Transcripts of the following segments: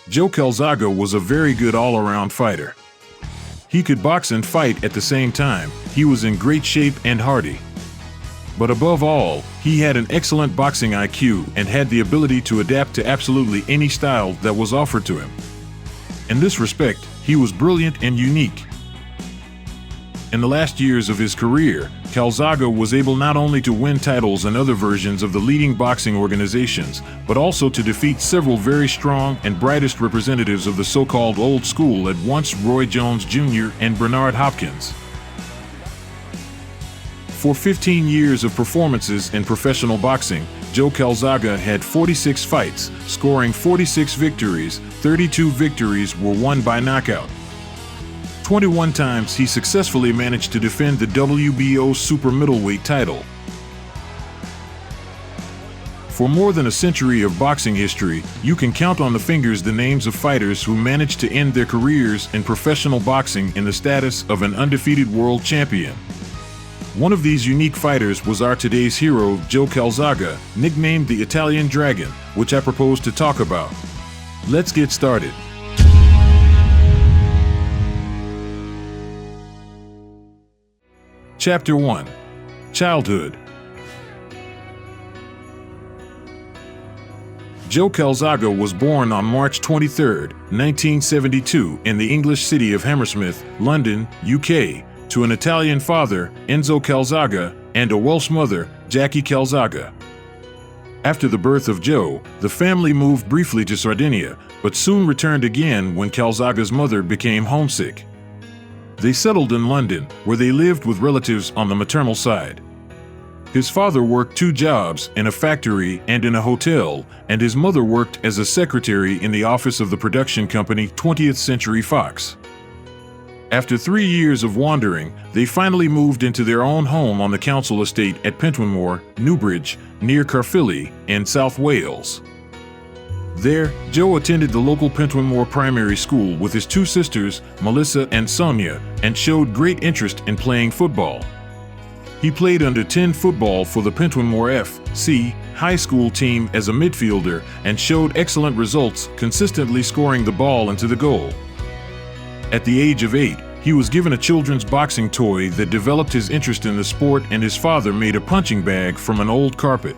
Joe Calzaghe was a very good all-around fighter. He could box and fight at the same time. He was in great shape and hardy. But above all, he had an excellent boxing IQ and had the ability to adapt to absolutely any style that was offered to him. In this respect, he was brilliant and unique. In the last years of his career, Calzaghe was able not only to win titles and other versions of the leading boxing organizations, but also to defeat several very strong and brightest representatives of the so-called old school at once, Roy Jones Jr. and Bernard Hopkins. For 15 years of performances in professional boxing, Joe Calzaghe had 46 fights, scoring 46 victories. 32 victories were won by knockout. 21 times he successfully managed to defend the WBO super middleweight title. For more than a century of boxing history, you can count on the fingers the names of fighters who managed to end their careers in professional boxing in the status of an undefeated world champion. One of these unique fighters was our today's hero, Joe Calzaghe, nicknamed the Italian Dragon, which I propose to talk about. Let's get started. Chapter 1. Childhood. Joe Calzaghe was born on March 23, 1972, in the English city of Hammersmith, London, UK, to an Italian father, Enzo Calzaghe, and a Welsh mother, Jackie Calzaghe. After the birth of Joe, the family moved briefly to Sardinia, but soon returned again when Calzaghe's mother became homesick. They settled in London, where they lived with relatives on the maternal side. His father worked 2 jobs, in a factory and in a hotel, and his mother worked as a secretary in the office of the production company 20th Century Fox. After 3 years of wandering, they finally moved into their own home on the council estate at Pentwynmore, Newbridge, near Caerphilly, in South Wales. There, Joe attended the local Pentwynmore primary school with his 2 sisters, Melissa and Sonia, and showed great interest in playing football. He played under 10 football for the Pentwynmore F.C. high school team as a midfielder and showed excellent results, consistently scoring the ball into the goal. At the age of 8, he was given a children's boxing toy that developed his interest in the sport, and his father made a punching bag from an old carpet.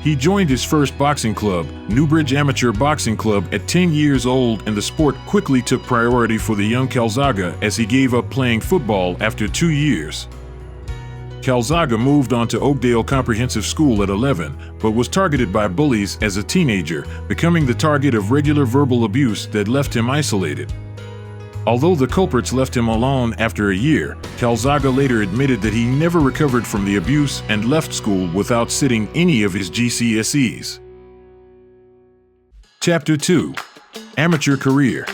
He joined his first boxing club, Newbridge Amateur Boxing Club, at 10 years old, and the sport quickly took priority for the young Calzaghe as he gave up playing football after 2 years. Calzaghe moved on to Oakdale Comprehensive School at 11, but was targeted by bullies as a teenager, becoming the target of regular verbal abuse that left him isolated. Although the culprits left him alone after a year, Calzaghe later admitted that he never recovered from the abuse and left school without sitting any of his GCSEs. Chapter 2. Amateur Career.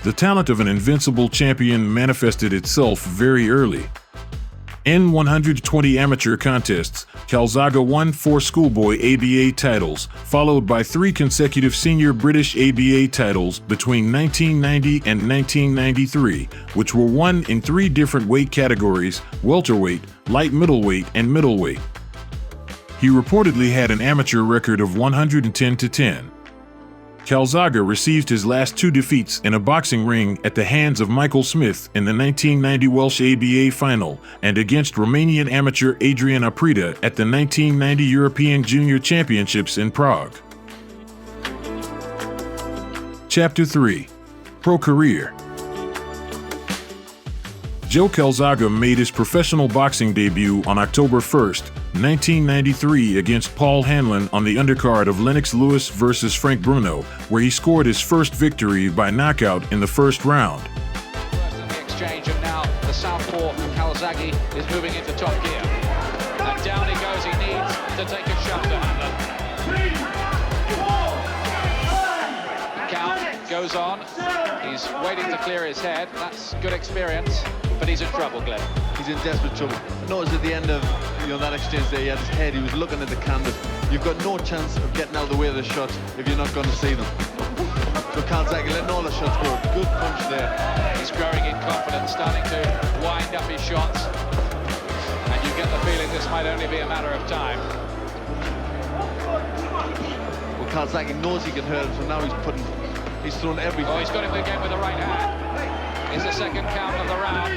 The talent of an invincible champion manifested itself very early. In 120 amateur contests, Calzaghe won 4 schoolboy ABA titles, followed by 3 consecutive senior British ABA titles between 1990 and 1993, which were won in 3 different weight categories: welterweight, light middleweight, and middleweight. He reportedly had an amateur record of 110-10. Calzaghe received his last 2 defeats in a boxing ring at the hands of Michael Smith in the 1990 Welsh ABA final and against Romanian amateur Adrian Aprida at the 1990 European Junior Championships in Prague. Chapter 3. Pro Career. Joe Calzaghe made his professional boxing debut on October 1, 1993 against Paul Hanlon on the undercard of Lennox Lewis vs. Frank Bruno, where he scored his first victory by knockout in the first round. In the exchange, and now the southpaw Calzaghe is moving into top gear. And down he goes, he needs to take a shot to Hanlon. Count goes on, he's waiting to clear his head, that's good experience, but he's in trouble, Glenn. He's in desperate trouble. Notice at the end of that exchange there, he had his head, he was looking at the canvas. You've got no chance of getting out of the way of the shots if you're not going to see them. So Calzaghe letting all the shots go. Good punch there. He's growing in confidence, starting to wind up his shots. And you get the feeling this might only be a matter of time. Calzaghe knows he can hurt him, so now he's thrown everything. Oh, he's got him again with the right hand. It's the second count of the round.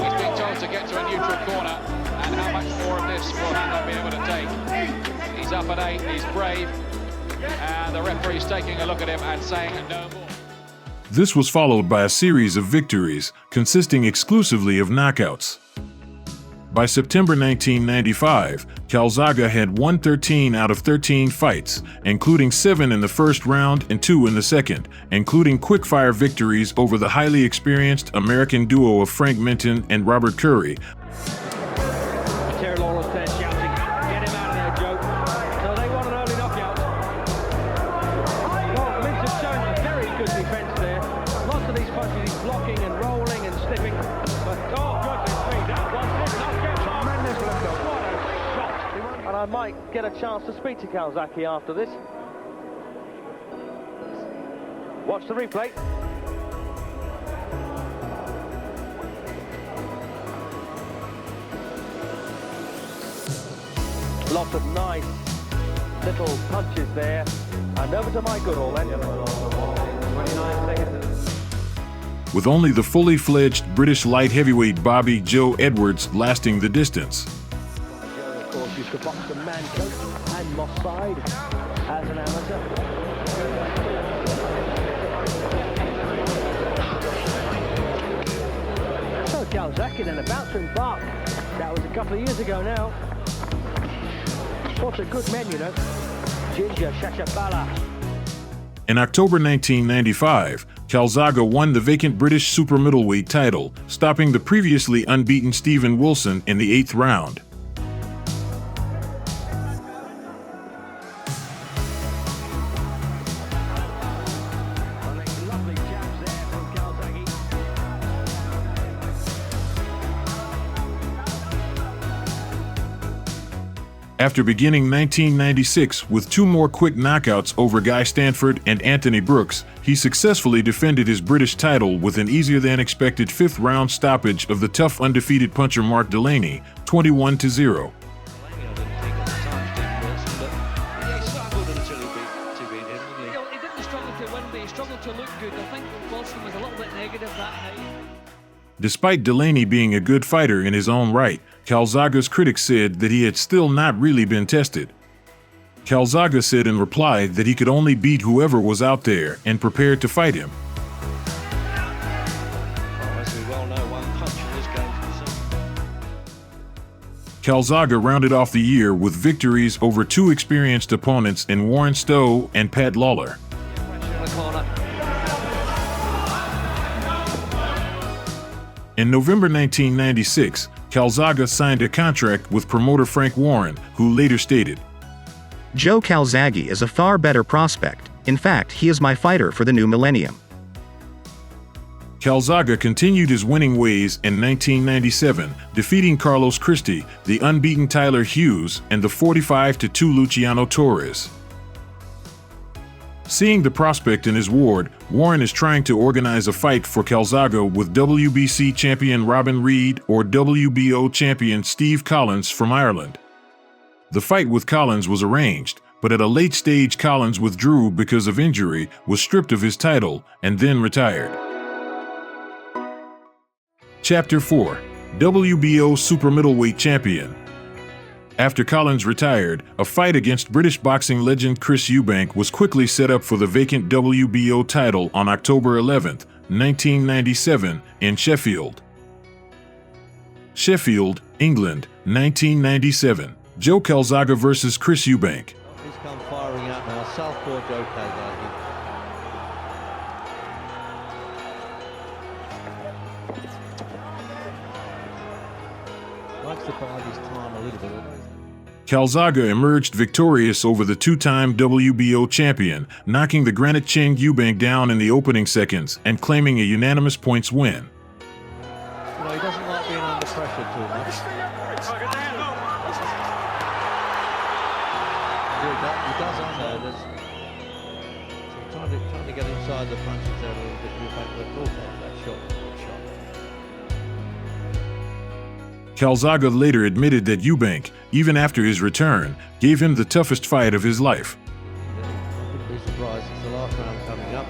He's been told to get to a neutral corner, and how much more of this will he not be able to take? He's up at 8, he's brave, and the referee's taking a look at him and saying no more. This was followed by a series of victories consisting exclusively of knockouts. By September 1995, Calzaghe had won 13 out of 13 fights, including 7 in the first round and 2 in the second, including quick-fire victories over the highly experienced American duo of Frank Minton and Robert Curry. I might get a chance to speak to Calzaghe after this. Watch the replay. Lots of nice little punches there. And over to my Goodall then. 29 seconds. With only the fully fledged British light heavyweight Bobby Joe Edwards lasting the distance. Used to box the man coach and Moss side as an amateur. So Calzaghe then about to embark. That was a couple of years ago now. What a good men, you know. Ginger Shashabala. In October 1995, Calzaghe won the vacant British super middleweight title, stopping the previously unbeaten Stephen Wilson in the 8th round. After beginning 1996 with 2 more quick knockouts over Guy Stanford and Anthony Brooks, he successfully defended his British title with an easier-than-expected 5th round stoppage of the tough undefeated puncher Mark Delaney, 21-0. Despite Delaney being a good fighter in his own right, Calzaghe's critics said that he had still not really been tested. Calzaghe said in reply that he could only beat whoever was out there and prepared to fight him. As we well know, one punch in this game. Calzaghe rounded off the year with victories over 2 experienced opponents in Warren Stowe and Pat Lawler. In November 1996, Calzaghe signed a contract with promoter Frank Warren, who later stated, "Joe Calzaghe is a far better prospect. In fact, he is my fighter for the new millennium." Calzaghe continued his winning ways in 1997, defeating Carlos Christie, the unbeaten Tyler Hughes, and the 45-2 Luciano Torres. Seeing the prospect in his ward, Warren is trying to organize a fight for Calzaghe with WBC champion Robin Reed or WBO champion Steve Collins from Ireland. The fight with Collins was arranged, but at a late stage Collins withdrew because of injury, was stripped of his title, and then retired. Chapter 4: WBO Super Middleweight Champion. After Collins retired, a fight against British boxing legend Chris Eubank was quickly set up for the vacant WBO title on October 11, 1997, in Sheffield. Sheffield, England, 1997. Joe Calzaghe versus Chris Eubank. He's come firing out now. Southpaw Joe Calzaghe. Likes to bide his time a little bit. Calzaghe emerged victorious over the 2-time WBO champion, knocking the granite-chinned Eubank down in the opening seconds and claiming a unanimous points win. You know, he doesn't like being under pressure too much. He does on there. So trying to get inside the punches there a little bit. Eubank looked awful that shot. Calzaghe later admitted that Eubank, even after his return, gave him the toughest fight of his life. surprised. It's the last round coming up.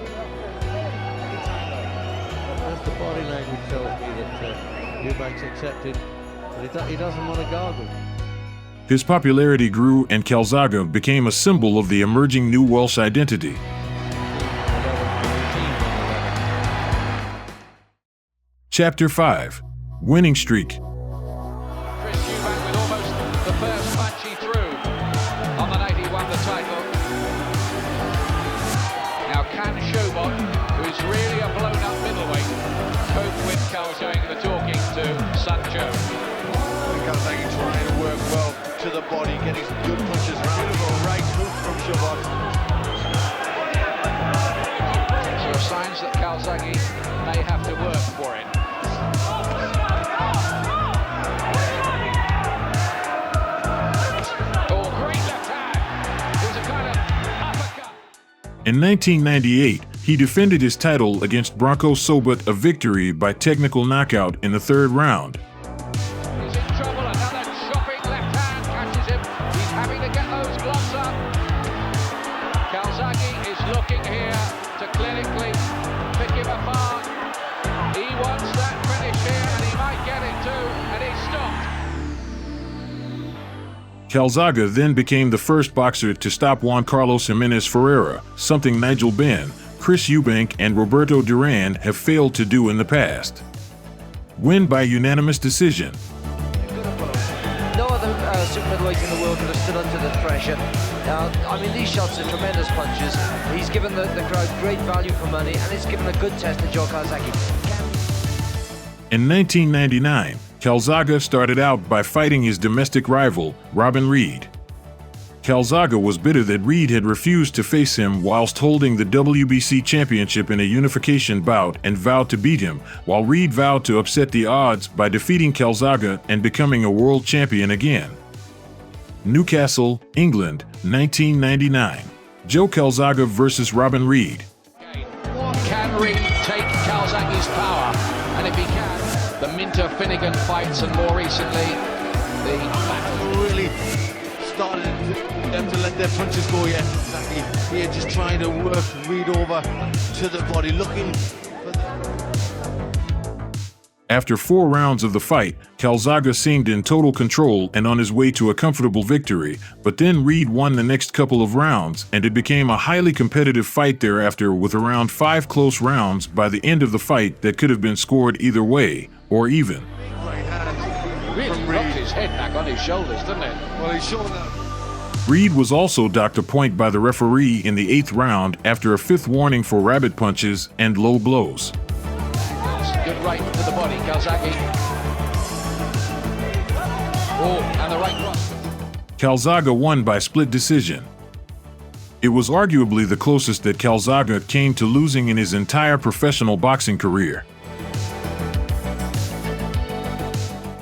As the body language tells me that Eubank's accepted, but he doesn't want to gargle. His popularity grew and Calzaghe became a symbol of the emerging new Welsh identity. Chapter 5. Winning Streak. Chris Eubank with almost the first punch he threw on the night he won the title. Now can Showbot, who is really a blown-up middleweight, cope with Calzaghe the talking to Sancho? Calzaghe trying to work well to the body, getting some good punches around. Beautiful right hook from Showbot. So signs that Calzaghe may have to work for it. In 1998, he defended his title against Branko Sobot, a victory by technical knockout in the third round. He's in trouble, another chopping left hand catches him. He's having to get those gloves up. Calzaghe is looking here to clinically pick him apart. He wants that finish here and he might get it too, and he's stopped. Calzaghe then became the first boxer to stop Juan Carlos Jimenez Ferreira, something Nigel Benn, Chris Eubank, and Roberto Duran have failed to do in the past. Win by unanimous decision. No other super middleweight in the world could have stood under the pressure. I mean, these shots are tremendous punches. He's given the crowd great value for money, and it's given a good test to Joe Calzaghe. In 1999, Calzaghe started out by fighting his domestic rival, Robin Reed. Calzaghe was bitter that Reed had refused to face him whilst holding the WBC championship in a unification bout and vowed to beat him, while Reed vowed to upset the odds by defeating Calzaghe and becoming a world champion again. Newcastle, England, 1999. Joe Calzaghe versus Robin Reed. Can Reed take Calzaghe's power? And if he can, the Minter-Finnegan fights, and more recently, the battle Really started them to let their punches go yet. Exactly. Here just trying to work Reed over to the body, looking for the... After 4 rounds of the fight, Calzaghe seemed in total control and on his way to a comfortable victory, but then Reed won the next couple of rounds, and it became a highly competitive fight thereafter with around 5 close rounds by the end of the fight that could have been scored either way, or even. really rocked his head back on his shoulders, didn't it? Well, he's shown that. Reed was also docked a point by the referee in the 8th round after a 5th warning for rabbit punches and low blows. Good right to the body, Calzaghe. Oh, and the right cross. Calzaghe won by split decision. It was arguably the closest that Calzaghe came to losing in his entire professional boxing career.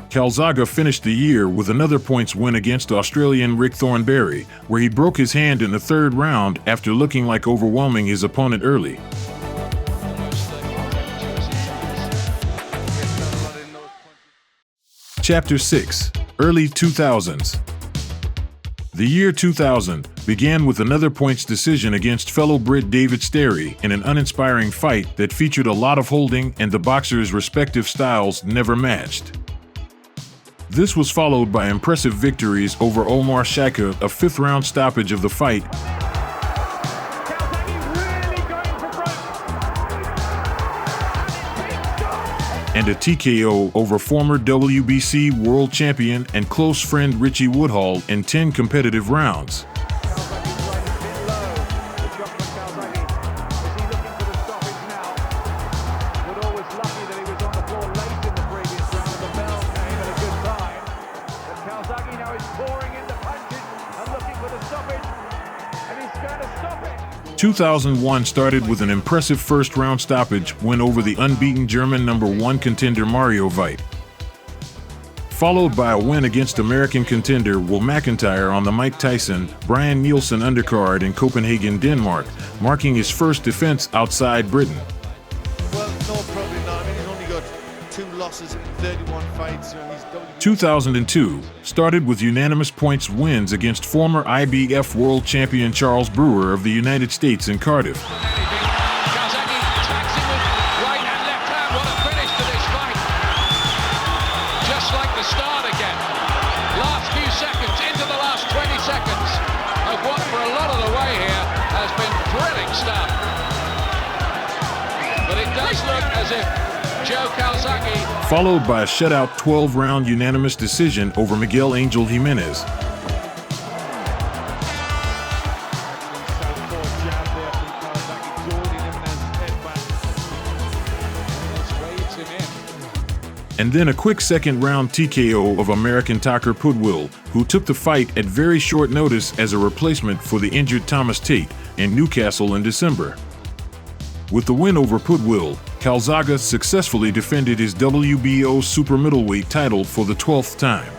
Calzaghe finished the year with another points win against Australian Rick Thornberry, where he broke his hand in the 3rd round after looking like overwhelming his opponent early. Chapter 6. Early 2000s. The year 2000 began with another points decision against fellow Brit David Sterry in an uninspiring fight that featured a lot of holding and the boxers' respective styles never matched. This was followed by impressive victories over Omar Shaikh, a 5th round stoppage of the fight, and a TKO over former WBC world champion and close friend Richie Woodhall in 10 competitive rounds. Calzaghe now is pouring in the punches and looking for the stoppage, and he's going to stop it. 2001 started with an impressive 1st round stoppage win over the unbeaten German #1 contender Mario Veit, followed by a win against American contender Will McIntyre on the Mike Tyson, Brian Nielsen undercard in Copenhagen, Denmark, marking his first defense outside Britain. Well, no, probably not. I mean, he's only got 2 losses in 31 fights. He's WBO 2002 started with unanimous points wins against former IBF world champion Charles Brewer of the United States in Cardiff. Calzaghe attacks him with right and left hand. What a finish to this fight. Just like the start again. Last few seconds, into the last 20 seconds of what for a lot of the way here has been thrilling stuff. But it does look as if Joe Calzaghe, Followed by a shutout 12-round unanimous decision over Miguel Angel Jimenez. southpaw jab there from Calzaghe. Jordy Jimenez headbutt. waves him in. And then a quick second-round TKO of American Tucker Pudwill, who took the fight at very short notice as a replacement for the injured Thomas Tate in Newcastle in December. With the win over Pudwill, Calzaghe successfully defended his WBO super middleweight title for the 12th time.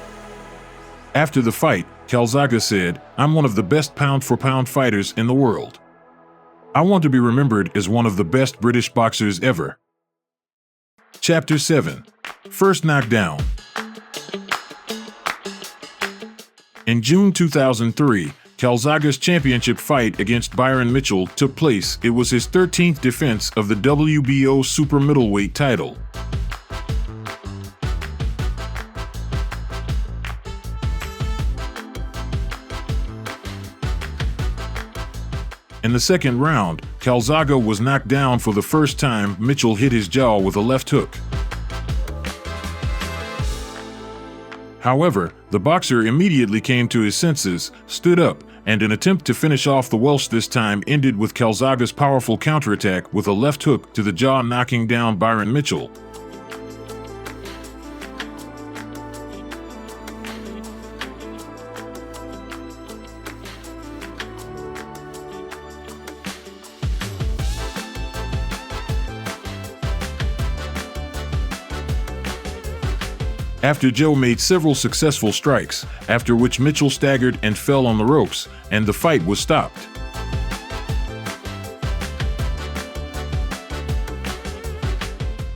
After the fight, Calzaghe said, "I'm one of the best pound-for-pound fighters in the world. I want to be remembered as one of the best British boxers ever." Chapter 7. First Knockdown. In June 2003, Calzaghe's championship fight against Byron Mitchell took place. It was his 13th defense of the WBO super middleweight title. In the second round, Calzaghe was knocked down for the first time. Mitchell hit his jaw with a left hook. However, the boxer immediately came to his senses, stood up, and an attempt to finish off the Welsh this time ended with Calzaghe's powerful counterattack with a left hook to the jaw, knocking down Byron Mitchell. After Joe made several successful strikes, after which Mitchell staggered and fell on the ropes, and the fight was stopped.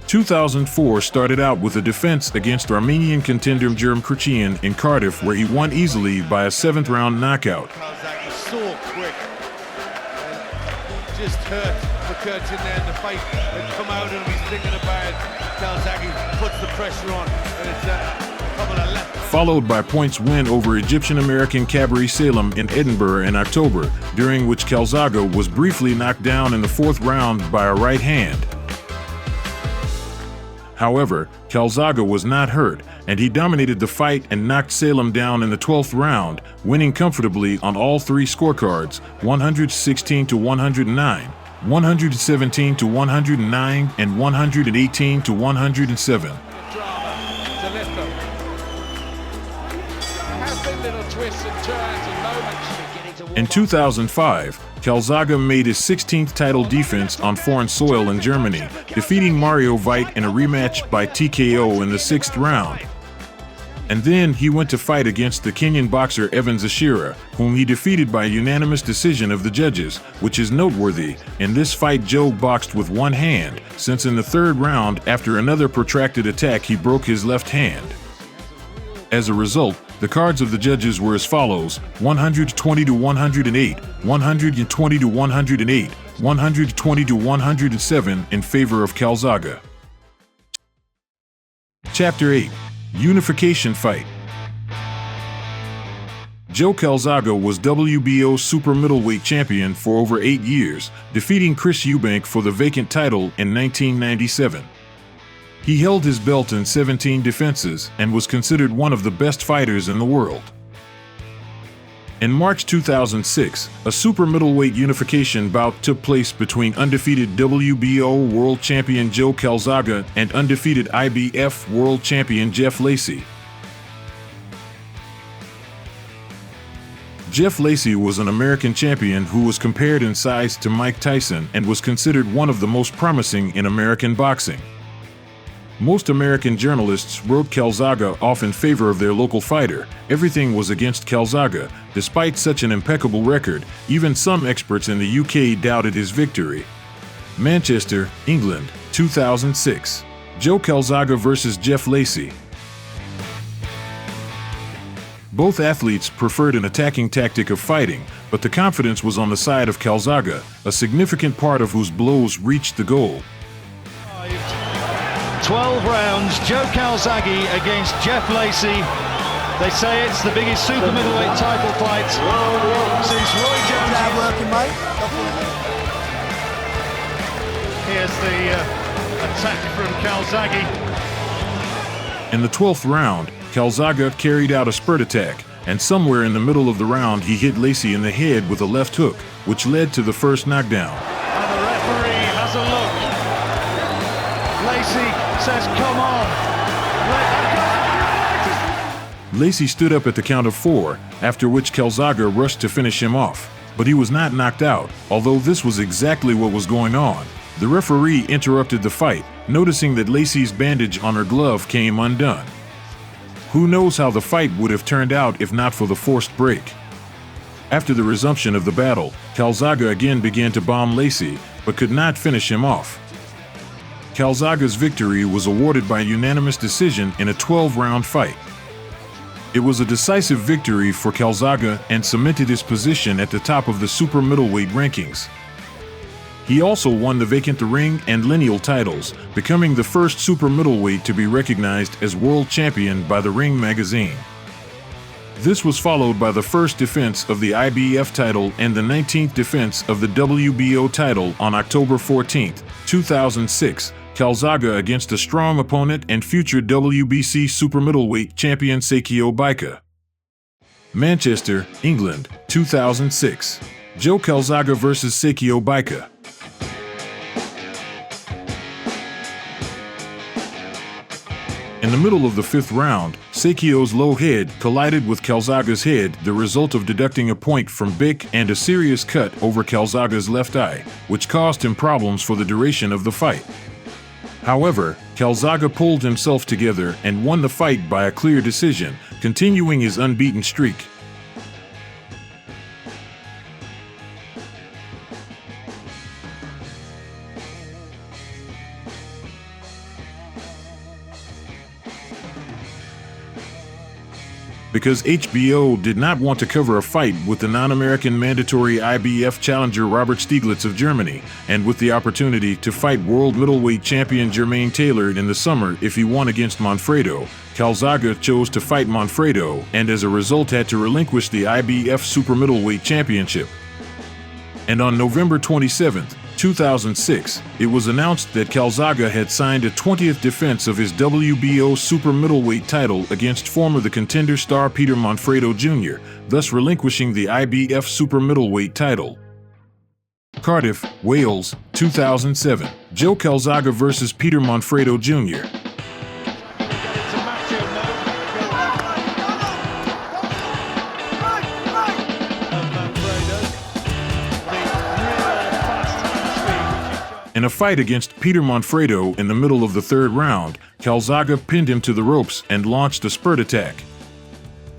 "2004 started out with a defense against Armenian contender Jerm Kirchian in Cardiff, where he won easily by a 7th-round knockout. Calzaghe so quick. And just hurt for Kirchian there in the fight. Had come out and he's thinking about Calzaghe, puts the pressure on, and it's a couple of left. Followed by points win over Egyptian-American Kabri Salem in Edinburgh in October, during which Calzaghe was briefly knocked down in the 4th round by a right hand. However, Calzaghe was not hurt, and he dominated the fight and knocked Salem down in the 12th round, winning comfortably on all three scorecards, 116-109, 117-109, and 118-107. Drama to lift them. There have been little twists and turns and moments. In 2005, Calzaghe made his 16th title defense on foreign soil in Germany, defeating Mario Veit in a rematch by TKO in the 6th round. And then he went to fight against the Kenyan boxer Evans Ashira, whom he defeated by unanimous decision of the judges, which is noteworthy. In this fight, Joe boxed with one hand, since in the 3rd round, after another protracted attack, he broke his left hand. As a result, the cards of the judges were as follows: 120-108, 120-108, 120-107 in favor of Calzaghe. Chapter 8. Unification Fight. Joe Calzaghe was WBO super middleweight champion for over 8 years, defeating Chris Eubank for the vacant title in 1997. He held his belt in 17 defenses and was considered one of the best fighters in the world. In March 2006, a super middleweight unification bout took place between undefeated WBO world champion Joe Calzaghe and undefeated IBF world champion Jeff Lacey. Jeff Lacey was an American champion who was compared in size to Mike Tyson and was considered one of the most promising in American boxing. Most American journalists wrote Calzaghe off in favor of their local fighter. Everything was against Calzaghe. Despite such an impeccable record, even some experts in the UK doubted his victory. Manchester, England, 2006. Joe Calzaghe versus Jeff Lacey. Both athletes preferred an attacking tactic of fighting, but the confidence was on the side of Calzaghe, a significant part of whose blows reached the goal. 12 rounds, Joe Calzaghe against Jeff Lacey. They say it's the biggest super middleweight title fight since Roy Jones. Here's the attack from Calzaghe. In the 12th round, Calzaghe carried out a spurt attack, and somewhere in the middle of the round he hit Lacey in the head with a left hook, which led to the first knockdown. And the referee has a look. Lacey says, come on. Lacey stood up at the count of 4, after which Calzaghe rushed to finish him off. But he was not knocked out, although this was exactly what was going on. The referee interrupted the fight, noticing that Lacey's bandage on her glove came undone. Who knows how the fight would have turned out if not for the forced break. After the resumption of the battle, Calzaghe again began to bomb Lacey, but could not finish him off. Calzaghe's victory was awarded by unanimous decision in a 12-round fight. It was a decisive victory for Calzaghe and cemented his position at the top of the super middleweight rankings. He also won the vacant ring and lineal titles, becoming the first super middleweight to be recognized as world champion by the Ring magazine. This was followed by the first defense of the IBF title and the 19th defense of the WBO title on October 14, 2006, Calzaghe against a strong opponent and future WBC super middleweight champion Sekio Baika. Manchester, England, 2006. Joe Calzaghe versus Sekio Baika. In the middle of the 5th round, Sekio's low head collided with Calzaghe's head, the result of deducting a point from Bick and a serious cut over Calzaghe's left eye, which caused him problems for the duration of the fight. However, Calzaghe pulled himself together and won the fight by a clear decision, continuing his unbeaten streak. Because HBO did not want to cover a fight with the non-American mandatory IBF challenger Robert Stieglitz of Germany, and with the opportunity to fight world middleweight champion Jermaine Taylor in the summer if he won against MANFREDO, Calzaghe chose to fight MANFREDO and as a result had to relinquish the IBF super middleweight championship. And on November 27, 2006, it was announced that Calzaghe had signed a 20th defense of his WBO super middleweight title against former The Contender star Peter MANFREDO Jr., thus relinquishing the IBF super middleweight title. Cardiff, Wales, 2007. Joe Calzaghe versus Peter MANFREDO Jr. In a fight against Peter MANFREDO in the middle of the 3rd round, Calzaghe pinned him to the ropes and launched a spurt attack.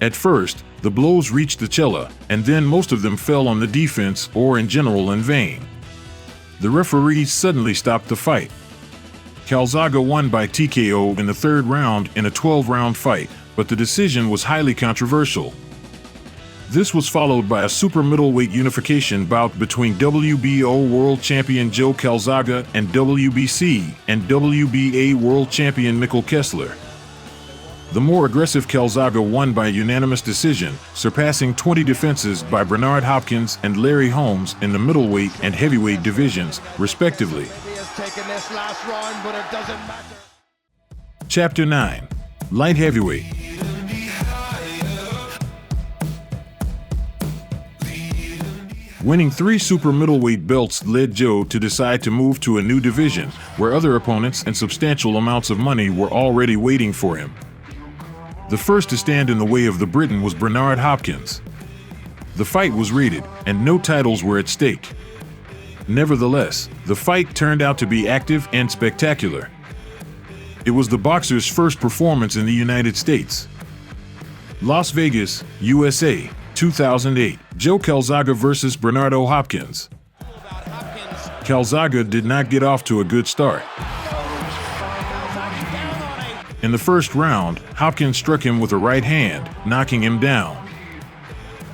At first, the blows reached the cella, and then most of them fell on the defense or in general in vain. The referees suddenly stopped the fight. Calzaghe won by TKO in the 3rd round in a 12-round fight, but the decision was highly controversial. This was followed by a super middleweight unification bout between WBO world champion Joe Calzaghe and WBC and WBA world champion Mikkel Kessler. The more aggressive Calzaghe won by unanimous decision, surpassing 20 defenses by Bernard Hopkins and Larry Holmes in the middleweight and heavyweight divisions, respectively. Chapter 9. Light Heavyweight. Winning 3 super middleweight belts led Joe to decide to move to a new division, where other opponents and substantial amounts of money were already waiting for him. The first to stand in the way of the Briton was Bernard Hopkins. The fight was rated, and no titles were at stake. Nevertheless, the fight turned out to be active and spectacular. It was the boxer's first performance in the United States. Las Vegas, USA, 2008. Joe Calzaghe versus Bernardo Hopkins. Calzaghe did not get off to a good start. In the first round, Hopkins struck him with a right hand, knocking him down.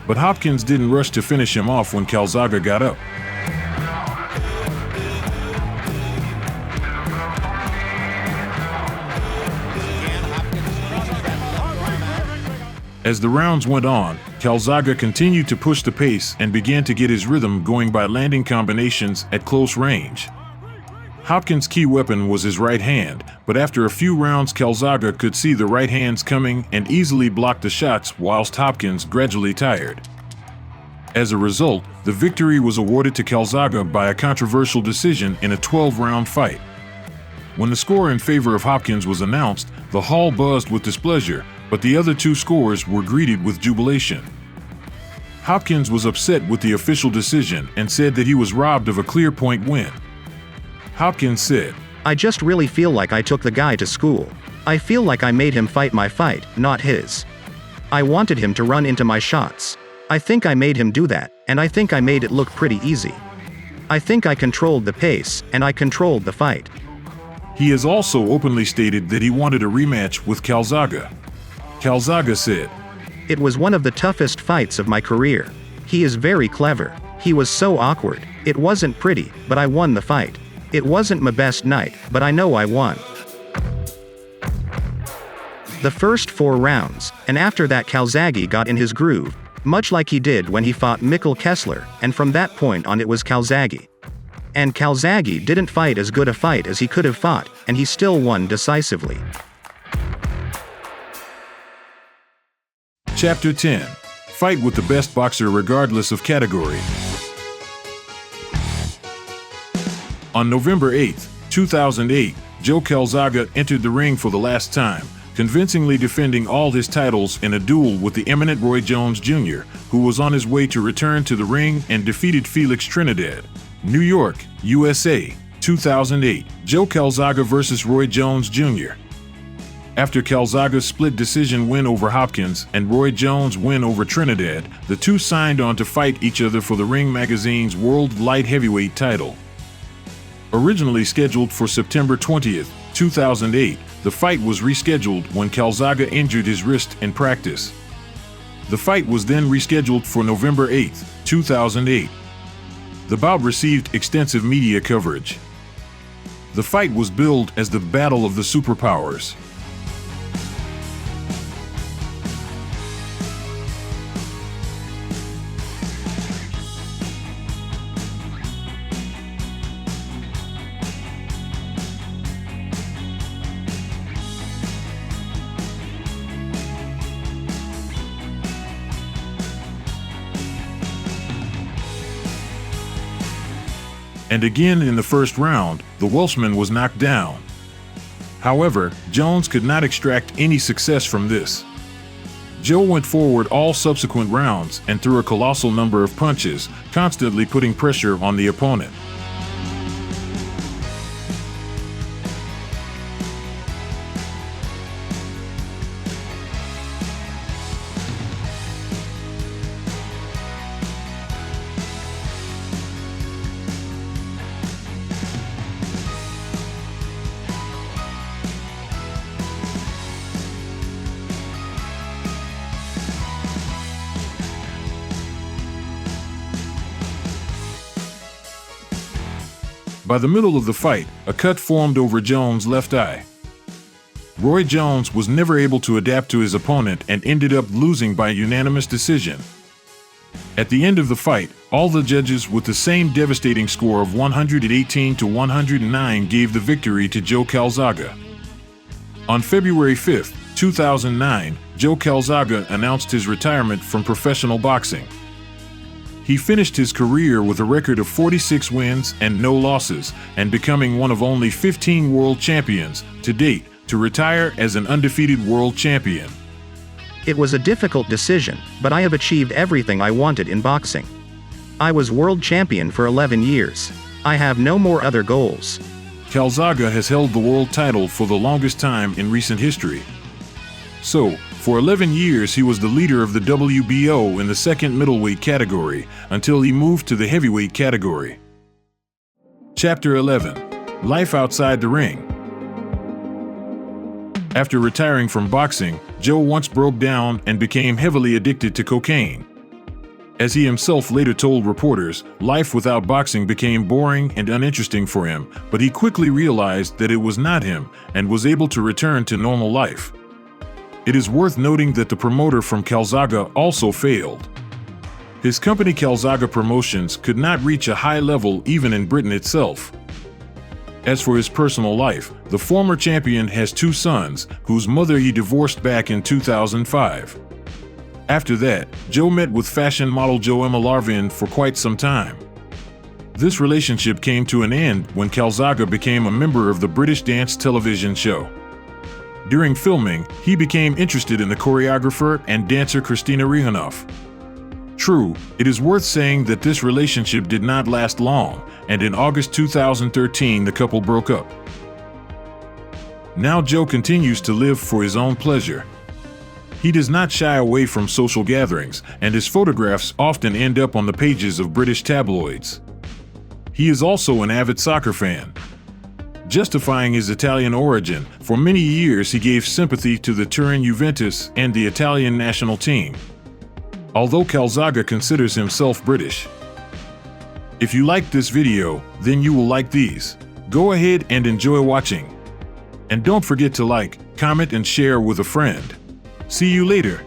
But Hopkins didn't rush to finish him off when Calzaghe got up. As the rounds went on, Calzaghe continued to push the pace and began to get his rhythm going by landing combinations at close range. Hopkins' key weapon was his right hand, but after a few rounds Calzaghe could see the right hands coming and easily blocked the shots whilst Hopkins gradually tired. As a result, the victory was awarded to Calzaghe by a controversial decision in a 12-round fight. When the score in favor of Hopkins was announced, the hall buzzed with displeasure, but the other two scores were greeted with jubilation. Hopkins was upset with the official decision and said that he was robbed of a clear point win. Hopkins said, "I just really feel like I took the guy to school. I feel like I made him fight my fight, not his. I wanted him to run into my shots. I think I made him do that, and I think I made it look pretty easy. I think I controlled the pace, and I controlled the fight." He has also openly stated that he wanted a rematch with Calzaghe. Calzaghe said, "It was one of the toughest fights of my career. He is very clever. He was so awkward. It wasn't pretty, but I won the fight. It wasn't my best night, but I know I won." The first 4 rounds, and after that Calzaghe got in his groove, much like he did when he fought Mikkel Kessler, and from that point on it was Calzaghe. And Calzaghe didn't fight as good a fight as he could have fought, and he still won decisively. Chapter 10. Fight with the best boxer regardless of category. On November 8, 2008, Joe Calzaghe entered the ring for the last time, convincingly defending all his titles in a duel with the eminent Roy Jones Jr., who was on his way to return to the ring and defeated Felix Trinidad. New York, USA, 2008, Joe Calzaghe vs. Roy Jones Jr. After Calzaghe's split decision win over Hopkins and Roy Jones' win over Trinidad, the two signed on to fight each other for the Ring magazine's World Light Heavyweight title. Originally scheduled for September 20, 2008, the fight was rescheduled when Calzaghe injured his wrist in practice. The fight was then rescheduled for November 8, 2008. The bout received extensive media coverage. The fight was billed as the Battle of the Superpowers. And again in the first round, the Welshman was knocked down. However, Jones could not extract any success from this. Joe went forward all subsequent rounds and threw a colossal number of punches, constantly putting pressure on the opponent. By the middle of the fight, a cut formed over Jones' left eye. Roy Jones was never able to adapt to his opponent and ended up losing by unanimous decision. At the end of the fight, all the judges with the same devastating score of 118 to 109 gave the victory to Joe Calzaghe. On February 5, 2009, Joe Calzaghe announced his retirement from professional boxing. He finished his career with a record of 46 wins and no losses, and becoming one of only 15 world champions to date to retire as an undefeated world champion. It was a difficult decision, but I have achieved everything I wanted in boxing. I was world champion for 11 years. I have no more other goals. Calzaghe has held the world title for the longest time in recent history. So, for 11 years he was the leader of the WBO in the second middleweight category, until he moved to the heavyweight category. Chapter 11. Life outside the ring. After retiring from boxing, Joe once broke down and became heavily addicted to cocaine. As he himself later told reporters, life without boxing became boring and uninteresting for him, but he quickly realized that it was not him and was able to return to normal life. It is worth noting that the promoter from Calzaghe also failed. His company Calzaghe Promotions could not reach a high level even in Britain itself. As for his personal life, the former champion has 2 sons, whose mother he divorced back in 2005. After that, Joe met with fashion model Joemma Larvin for quite some time. This relationship came to an end when Calzaghe became a member of the British dance television show. During filming, he became interested in the choreographer and dancer Christina Rihanoff. True, it is worth saying that this relationship did not last long, and in August 2013 the couple broke up. Now Joe continues to live for his own pleasure. He does not shy away from social gatherings, and his photographs often end up on the pages of British tabloids. He is also an avid soccer fan. Justifying his Italian origin, for many years he gave sympathy to the Turin Juventus and the Italian national team. Although Calzaghe considers himself British. If you liked this video, then you will like these. Go ahead and enjoy watching. And don't forget to like, comment, and share with a friend. See you later.